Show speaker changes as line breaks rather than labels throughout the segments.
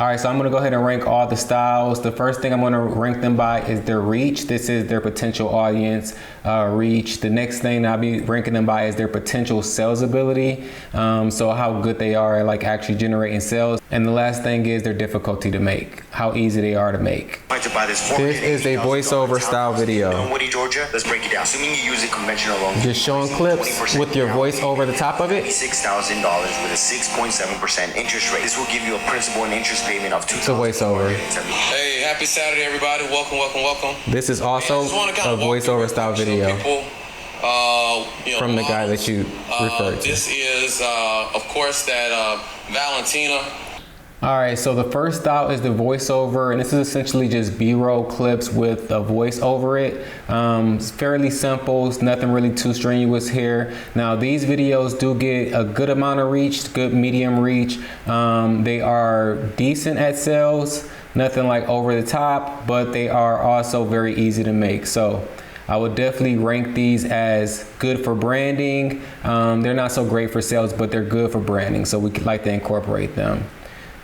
All right, so I'm gonna go ahead and rank all the styles. The first thing I'm gonna rank them by is their reach. This is their potential audience reach. The next thing I'll be ranking them by is their potential sales ability. So how good they are at like actually generating sales. And the last thing is their difficulty to make, how easy they are to make.
This
is a voiceover style video.
In Woody, Georgia. Let's break it down. Assuming you use a conventional loan,
Just showing clips with your voice over the top of it.
$6,000 with a 6.7% interest rate. This will give you a principal and interest payment of $2,000.
It's a voiceover.
Hey, happy Saturday, everybody. Welcome, welcome, welcome.
This is also a voiceover style video from the guy that you referred to.
This is, of course, that Valentina.
All right, so the first style is the voiceover, and this is essentially just B-roll clips with a voice over it. It's fairly simple, it's nothing really too strenuous here. Now these videos do get a good amount of reach, good medium reach. They are decent at sales, nothing like over the top, but they are also very easy to make. So I would definitely rank these as good for branding. They're not so great for sales, but they're good for branding, so we like to incorporate them.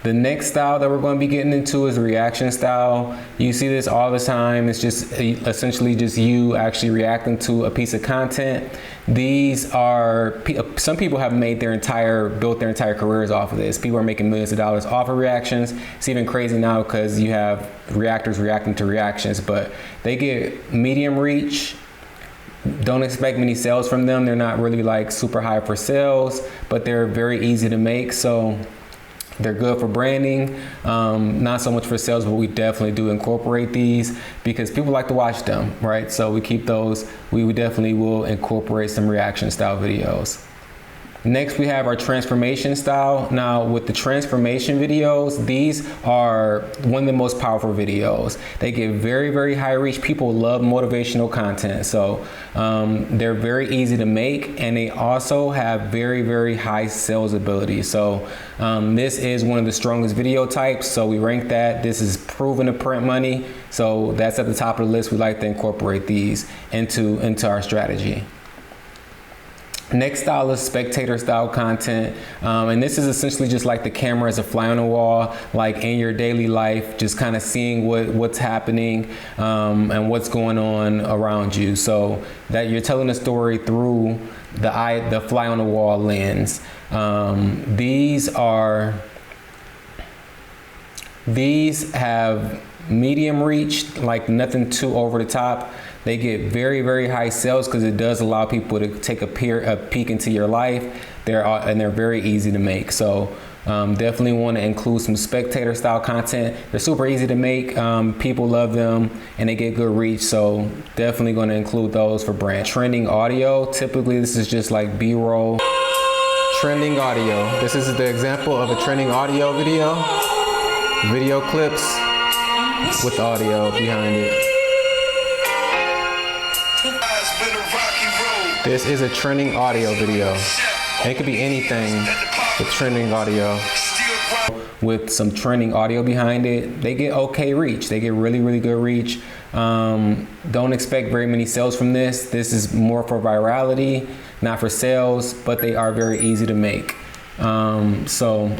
The next style that we're going to be getting into is reaction style. You see this all the time. It's just essentially just you actually reacting to a piece of content. These are, some people have made built their entire careers off of this. People are making millions of dollars off of reactions. It's even crazy now because you have reactors reacting to reactions, but they get medium reach. Don't expect many sales from them. They're not really like super high for sales, but they're very easy to make. So they're good for branding, not so much for sales, but we definitely do incorporate these because people like to watch them, right? So we keep those. We definitely will incorporate some reaction style videos. Next, we have our transformation style. Now, with the transformation videos, these are one of the most powerful videos. They get very, very high reach. People love motivational content. So they're very easy to make, and they also have very, very high sales ability. So this is one of the strongest video types. So we rank that. This is proven to print money. So that's at the top of the list. We like to incorporate these into our strategy. Next style is spectator style content, and this is essentially just like the camera as a fly on the wall, like in your daily life, just kind of seeing what's happening and what's going on around you. So that you're telling a story through the fly on the wall lens. These have medium reach, like nothing too over the top. They get very, very high sales because it does allow people to take a peek into your life. They're very easy to make. So definitely want to include some spectator style content. They're super easy to make. People love them and they get good reach. So definitely going to include those for brand. Trending audio. Typically this is just like B-roll. Trending audio. This is the example of a trending audio video. Video clips with audio behind it. This is a trending audio video. It could be anything with trending audio. With some trending audio behind it, they get okay reach. They get really, really good reach. Don't expect very many sales from this. This is more for virality, not for sales, but they are very easy to make. So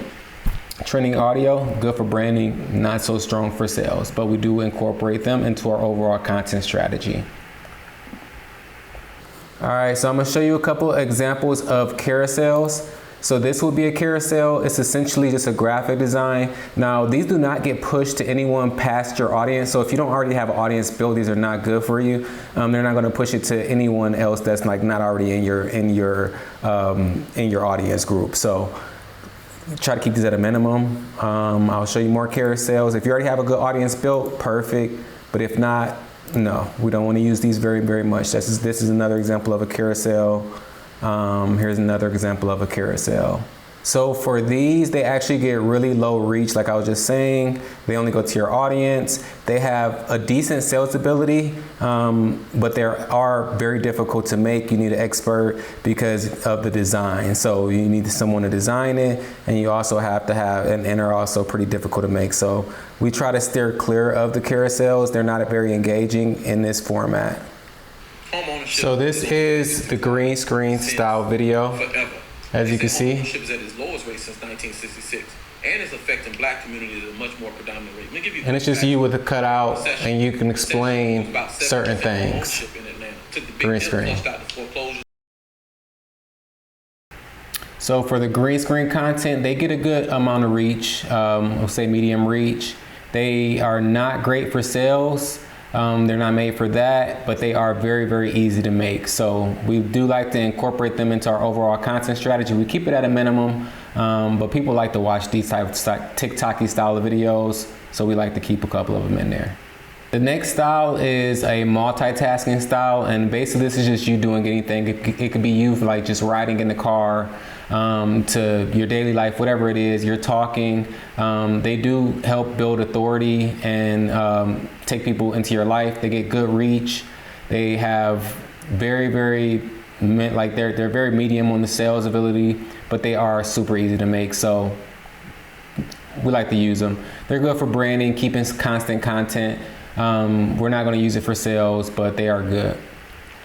trending audio, good for branding, not so strong for sales, but we do incorporate them into our overall content strategy. All right, so I'm gonna show you a couple of examples of carousels. So this will be a carousel. It's essentially just a graphic design. Now, these do not get pushed to anyone past your audience. So if you don't already have an audience built, these are not good for you. They're not gonna push it to anyone else that's like not already in your audience group. So try to keep these at a minimum. I'll show you more carousels. If you already have a good audience built, perfect. But if not, no, we don't want to use these very, very much. This is another example of a carousel. Here's another example of a carousel. So for these, they actually get really low reach, like I was just saying. They only go to your audience. They have a decent sales ability, but they are very difficult to make. You need an expert because of the design. So you need someone to design it, and you also have to have, and are also pretty difficult to make. So we try to steer clear of the carousels. They're not very engaging in this format. So this is the green screen style video. As you can see,
ownership is at its lowest rate since 1966. and it's affecting black communities at a much more predominant rate. Let me give you
And it's just you with a cutout, and you can explain certain things. Green screen. So for the green screen content, they get a good amount of reach, we'll say medium reach. They are not great for sales. They're not made for that, but they are very, very easy to make. So we do like to incorporate them into our overall content strategy. We keep it at a minimum, but people like to watch these type of TikTok-y style of videos, so we like to keep a couple of them in there. The next style is a multitasking style, and basically this is just you doing anything. It could be you like just riding in the car, to your daily life, whatever it is, you're talking. They do help build authority and take people into your life. They get good reach. They have very, very, like they're very medium on the sales ability, but they are super easy to make. So we like to use them. They're good for branding, keeping constant content. We're not going to use it for sales, but they are good.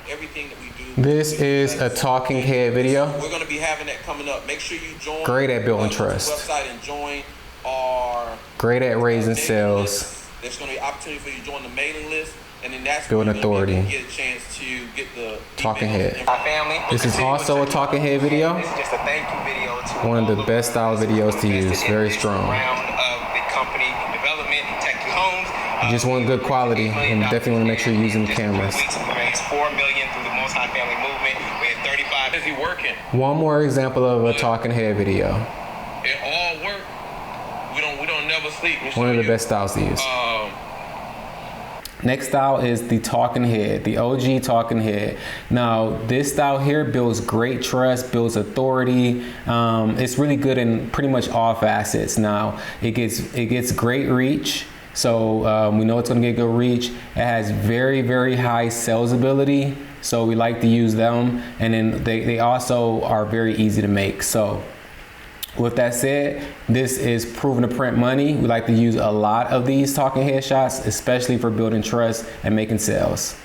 Everything that we do.
This is a talking head video.
We're going to be having that coming up. Make sure you join.
Great at building trust.
Website and join our.
Great at raising sales.
There's going to be an opportunity for you to join the mailing list, and then that's
building authority.
Get a chance to get the
talking head.
Family.
This is also a talking head video.
This is just a thank you video to
one of the best style videos to use. Very strong.
Round of the company development, Tech Homes.
You just want good quality, and definitely want to make sure you're using the cameras.
Raised $4 million through the multifamily movement. We had 35. Is he working?
One more example of a talking head video.
It all work. We don't never sleep.
One of the best styles to use. Next style is the talking head, the OG talking head. Now, this style here builds great trust, builds authority. It's really good in pretty much all facets. Now, it gets great reach. So we know it's going to get good reach. It has very, very high sales ability. So we like to use them. And then they also are very easy to make. So with that said, this is proven to print money. We like to use a lot of these talking head shots, especially for building trust and making sales.